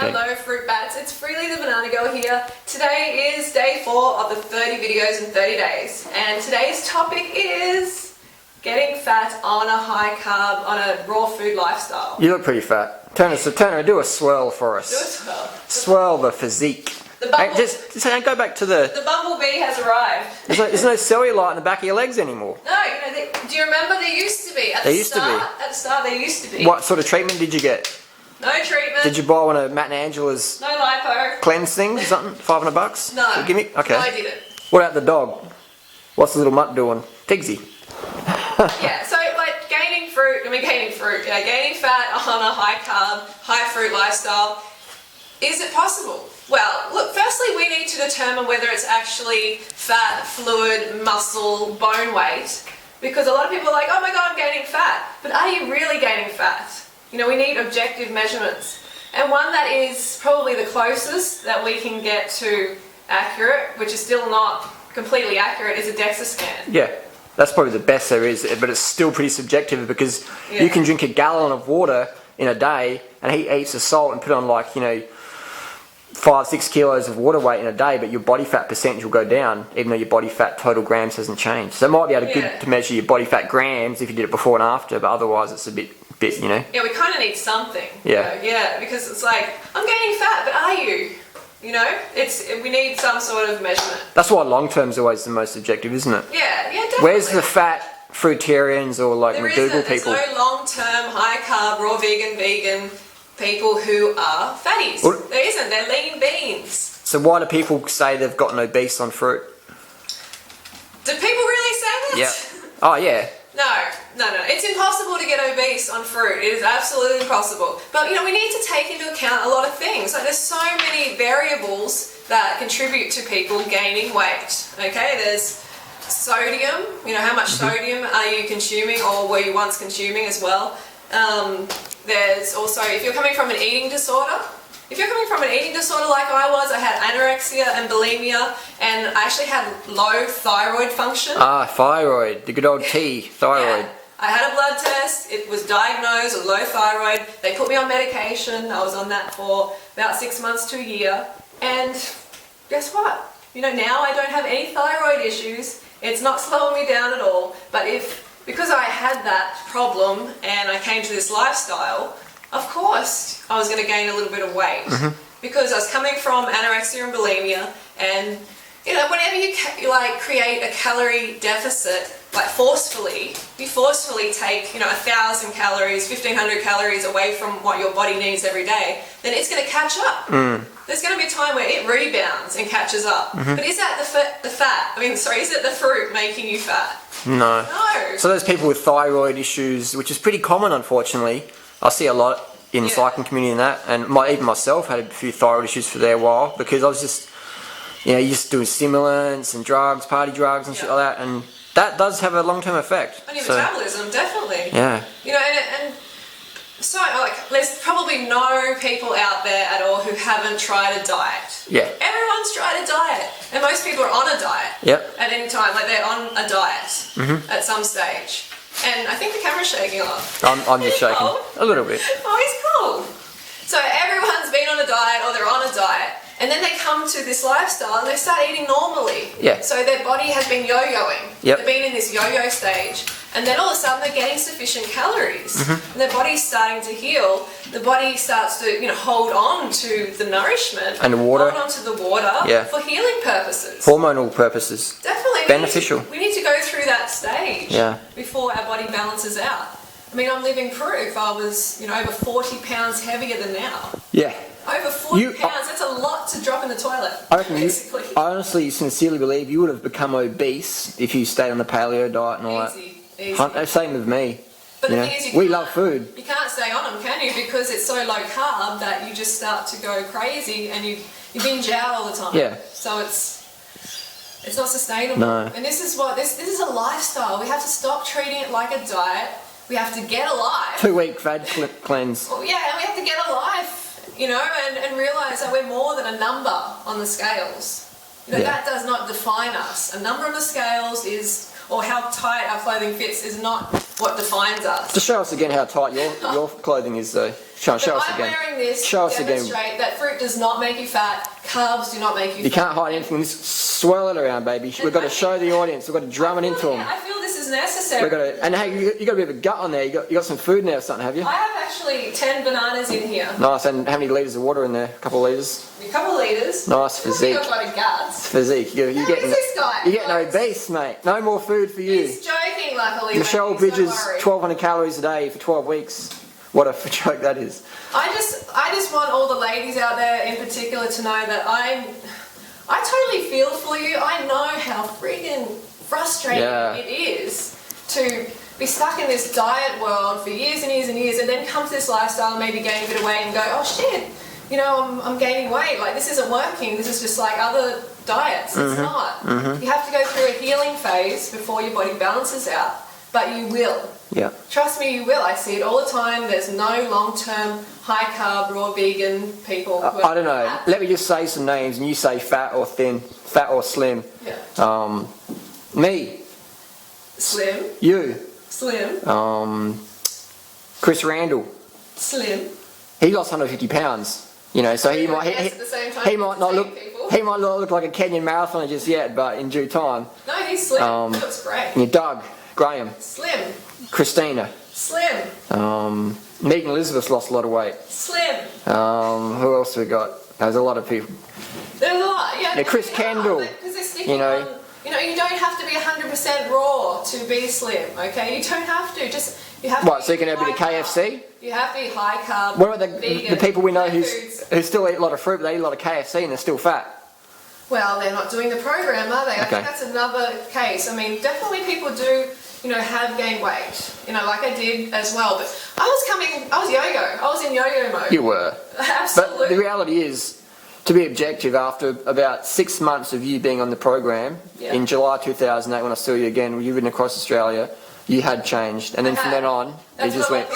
Okay. Hello fruit bats, it's Freely the Banana Girl here. Today is day 4 of the 30 videos in 30 days. And today's topic is getting fat on a high carb, on a raw food lifestyle. You look pretty fat. Turner, do a swirl for us. Do a swirl. Swirl the physique. Just go back to the bumblebee has arrived. There's no cellulite in the back of your legs anymore. No, do you remember there used to be? At the start there used to be. What sort of treatment did you get? No treatment. Did you buy one of Matt and Angela's no lipo cleanse things or something? $500? No. Give me. Okay. No, I didn't. What about the dog? What's the little mutt doing? Tigsy. Yeah, so like gaining fat on a high carb, high fruit lifestyle, is it possible? Well, look, firstly we need to determine whether it's actually fat, fluid, muscle, bone weight, because a lot of people are like, oh my god, I'm gaining fat, but are you really gaining fat? You know, we need objective measurements, and one that is probably the closest that we can get to accurate, which is still not completely accurate, is a DEXA scan. Yeah. That's probably the best there is, but it's still pretty subjective because you can drink a gallon of water in a day and eat heaps of salt and put on 5-6 kilos of water weight in a day, but your body fat percentage will go down even though your body fat total grams hasn't changed. So it might be able to measure your body fat grams if you did it before and after, but otherwise it's a bit. Yeah, we kind of need something. Yeah. Because it's like, I'm gaining fat, but are you? You know, we need some sort of measurement. That's why long term is always the most objective, isn't it? Yeah, definitely. Where's the fat fruitarians or McDougall people? There's no long-term, high-carb, raw vegan people who are fatties. There isn't. They're lean beans. So why do people say they've gotten obese on fruit? Do people really say that? Yeah. Oh, yeah. No. It's impossible to get obese on fruit. It is absolutely impossible. But, we need to take into account a lot of things. Like, there's so many variables that contribute to people gaining weight. Okay, there's sodium. How much sodium are you consuming or were you once consuming as well? There's also, if you're coming from an eating disorder, like I was, I had anorexia and bulimia, and I actually had low thyroid function. Ah, thyroid, the good old T, thyroid. Yeah. I had a blood test, it was diagnosed with low thyroid, they put me on medication, I was on that for about 6 months to a year, and guess what? Now I don't have any thyroid issues, it's not slowing me down at all, but because I had that problem and I came to this lifestyle, of course I was going to gain a little bit of weight, because I was coming from anorexia and bulimia, and whenever you create a calorie deficit, you forcefully take 1,000 calories, 1,500 calories away from what your body needs every day, then it's going to catch up. There's going to be a time where it rebounds and catches up. But is that is it the fruit making you fat? No. No. So those people with thyroid issues, which is pretty common unfortunately, I see a lot in the cycling community and that, and even myself had a few thyroid issues for a while because I was just, just doing stimulants and drugs, party drugs and shit like that, and that does have a long-term effect. On your metabolism, definitely. Yeah. And so, there's probably no people out there at all who haven't tried a diet. Yeah. Everyone's tried a diet, and most people are on a diet. Yep. At any time, they're on a diet at some stage. And I think the camera's shaking off. I'm just shaking. Cold? A little bit. Oh, he's cold. So everyone's been on a diet or they're on a diet, and then they come to this lifestyle and they start eating normally. Yeah. So their body has been yo-yoing. Yep. They've been in this yo-yo stage, and then all of a sudden they're getting sufficient calories. And their body's starting to heal. The body starts to hold on to the nourishment and the water. Hold on to the water for healing purposes. Hormonal purposes. Definitely. Beneficial. We need to go through that stage before our body balances out. I'm living proof. I was, over 40 pounds heavier than now. Yeah. Over 40 pounds, that's a lot to drop in the toilet, I reckon basically. I honestly, sincerely believe you would have become obese if you stayed on the paleo diet and all Easy. Same with me. But the thing is, we love food. You can't stay on them, can you? Because it's so low carb that you just start to go crazy and you binge out all the time. Yeah. So it's not sustainable. No. And this is a lifestyle. We have to stop treating it like a diet. We have to get alive. 2-week fad cleanse. Well, yeah, and we have to get alive, and realise that we're more than a number on the scales. That does not define us. A number on the scales or how tight our clothing fits is not what defines us. Just show us again how tight your clothing is, though. Show us I'm again. wearing this Show to us again. demonstrate that fruit does not make you fat, carbs do not make you fat. You can't hide anything. Just swirl it around, baby. We've got to show the audience. We've got to drum it into them. I feel this is necessary. We've got to, and hey, you got a bit of a gut on there. You got some food in there or something, have you? I have actually 10 bananas in here. Nice. And how many litres of water in there? A couple of litres. A couple litres. Nice physique. I've got a guts. Physique. You're Who getting is this guy? You're getting obese, mate. No more food for you. He's joking, luckily. Michelle ladies, don't Bridges, worry. 1,200 calories a day for 12 weeks. What a joke that is. I just want all the ladies out there in particular to know that I totally feel for you. I know how freaking frustrating it is to be stuck in this diet world for years and years and years, and then come to this lifestyle, maybe gain a bit of weight, and go, oh shit, you know, I'm gaining weight. Like, this isn't working. This is just like other diets. It's not. You have to go through a healing phase before your body balances out, but you will. Yeah. Trust me, you will. I see it all the time. There's no long-term, high-carb, raw vegan people. Who I don't know. Let me just say some names, and you say fat or thin, fat or slim. Yeah. Me. Slim. You. Slim. Chris Randall. Slim. He lost 150 pounds. You know, so he might Yes, at the same time, he might not look people. he might not look like a Kenyan marathoner just yet, but in due time. No, he's slim. He looks great. Yeah, Doug, Graham, Slim. Christina, Slim. Megan Elizabeth's lost a lot of weight. Slim. Who else we got? There's a lot of people. There's a lot. Yeah. Chris Kendall. Because they're sticking You know. on. You know, you don't have to be 100% raw to be slim. Okay, you don't have to. Just you have. What? To So you can have a bit of high KFC? carb. You have to be high carb. What about vegan, the people we know plant foods. who still eat a lot of fruit, but they eat a lot of KFC and they're still fat? Well, they're not doing the program, are they? I Okay. think that's another case. I mean, definitely people do, you know, have gained weight. You know, like I did as well. But I was yo-yo. I was in yo-yo mode. You were. Absolutely. But the reality is, to be objective, after about 6 months of you being on the program, in July 2008, when I saw you again, you've been across Australia, you had changed. And then from then on, you just went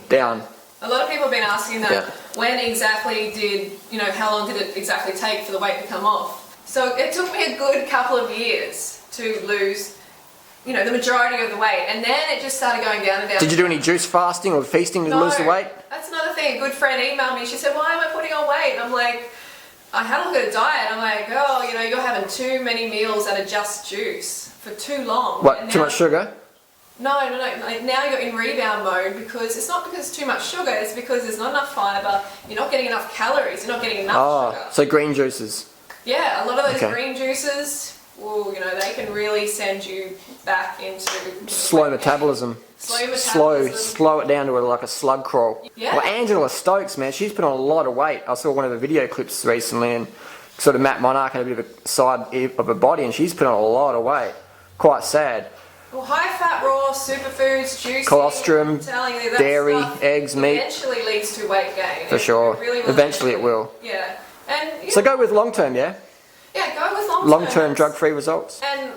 down. A lot of people have been asking that. Yeah. When exactly did, you know, how long did it exactly take for the weight to come off? So it took me a good couple of years to lose, you know, the majority of the weight. And then it just started going down and down. Did you do any juice fasting or feasting to lose the weight? That's another thing. A good friend emailed me. She said, why am I putting on weight? And I'm like, I had a look at a diet. I'm like, oh, you know, you're having too many meals that are just juice for too long. What, too much sugar? No. Like, now you're in rebound mode because it's not because it's too much sugar. It's because there's not enough fibre. You're not getting enough calories. You're not getting enough sugar. So green juices. Yeah, a lot of those green juices, well, you know, they can really send you back into Slow metabolism. Slow it down to like a slug crawl. Yeah. Well, Angela Stokes, man, she's put on a lot of weight. I saw one of her video clips recently, and sort of Matt Monarch had a bit of a side of her body, and she's put on a lot of weight. Quite sad. Well, high-fat, raw, superfoods, juicy, Colostrum, I'm telling you, that dairy, stuff eggs, meat. eventually leads to weight gain. For sure. Really Eventually it will. Yeah. And So go with long term, yeah? Yeah, go with long term. Long term drug free results. And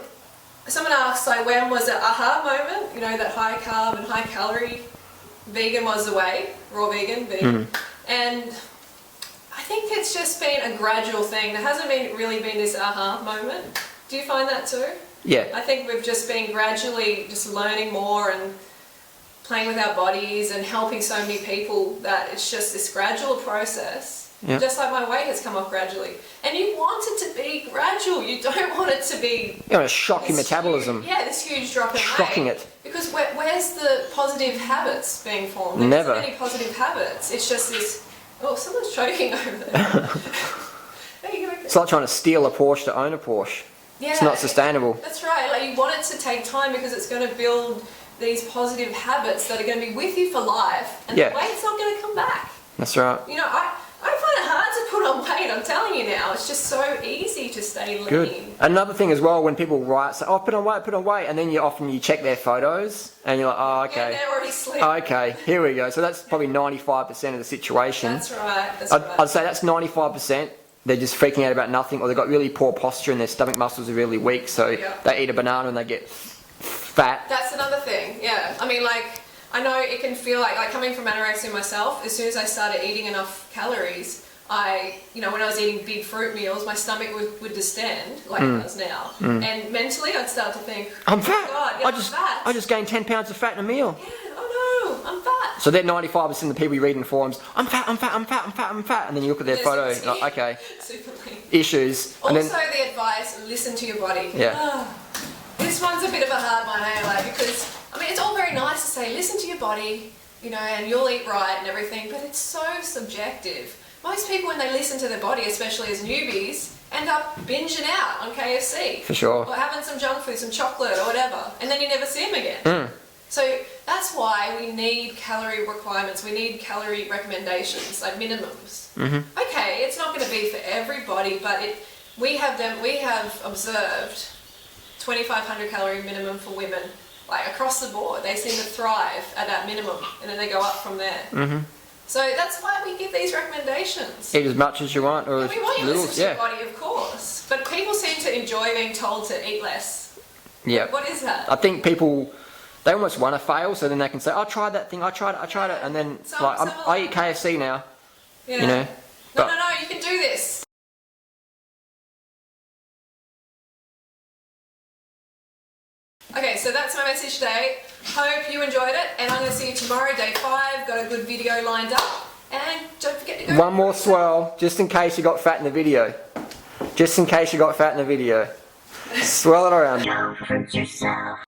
someone asked, like, when was the aha moment? You know, that high carb and high calorie vegan was the way, raw vegan. And I think it's just been a gradual thing. There hasn't really been this aha moment. Do you find that too? Yeah. I think we've just been gradually just learning more and playing with our bodies and helping so many people that it's just this gradual process. Yeah. Just like my weight has come off gradually. And you want it to be gradual. You don't want it to be... You want to shock your metabolism. this huge drop in weight. Shocking it. Because where's the positive habits being formed? There Never. isn't any positive habits. It's just this... Oh, someone's choking over there. It's like trying to steal a Porsche to own a Porsche. Yeah, It's not sustainable. That's right. Like, you want it to take time because it's going to build these positive habits that are going to be with you for life, and the weight's not going to come back. That's right. You know, I find it hard to put on weight. I'm telling you now, it's just so easy to stay lean. Good. Another thing as well, when people write, say, "Oh, put on weight," and then you check their photos, and you're like, "Oh, okay." Yeah, they're already slim. Okay, here we go. So that's probably 95% of the situation. That's right. I'd say that's 95%. They're just freaking out about nothing, or they've got really poor posture and their stomach muscles are really weak, so they eat a banana and they get fat. That's another thing, yeah. I mean, like, I know it can feel like coming from anorexia myself, as soon as I started eating enough calories, when I was eating big fruit meals, my stomach would distend like it does now. And mentally, I'd start to think, I'm "Oh fat. God, yeah, I I'm fat. just gained 10 pounds of fat in a meal. Yeah, oh no, I'm fat." So they're 95% of the people you read in forums. I'm fat. And then you look at their photo. And like, okay, Super lean. issues. And Also, then, the advice: listen to your body. Yeah. This one's a bit of a hard one, because it's all very nice to say listen to your body, and you'll eat right and everything, but it's so subjective. Most people, when they listen to their body, especially as newbies, end up binging out on KFC. For sure. Or having some junk food, some chocolate or whatever, and then you never see them again. So that's why we need calorie requirements, we need calorie recommendations, like minimums. Okay, it's not going to be for everybody, but we have observed 2,500 calorie minimum for women, like across the board. They seem to thrive at that minimum, and then they go up from there. So that's why we give these recommendations. eat as much as you want, or as We want you to little. listen to your body, of course, but people seem to enjoy being told to eat less. Yeah. What is that? I think people, they almost want to fail, so then they can say, I tried that thing, I tried it, and then I eat KFC now. Yeah. But No, you can do this. Okay, so that's my message today. Hope you enjoyed it, and I'm going to see you tomorrow, day 5. Got a good video lined up, and don't forget to go. one more swirl, just in case you got fat in the video. Swirl it around. Don't hurt yourself.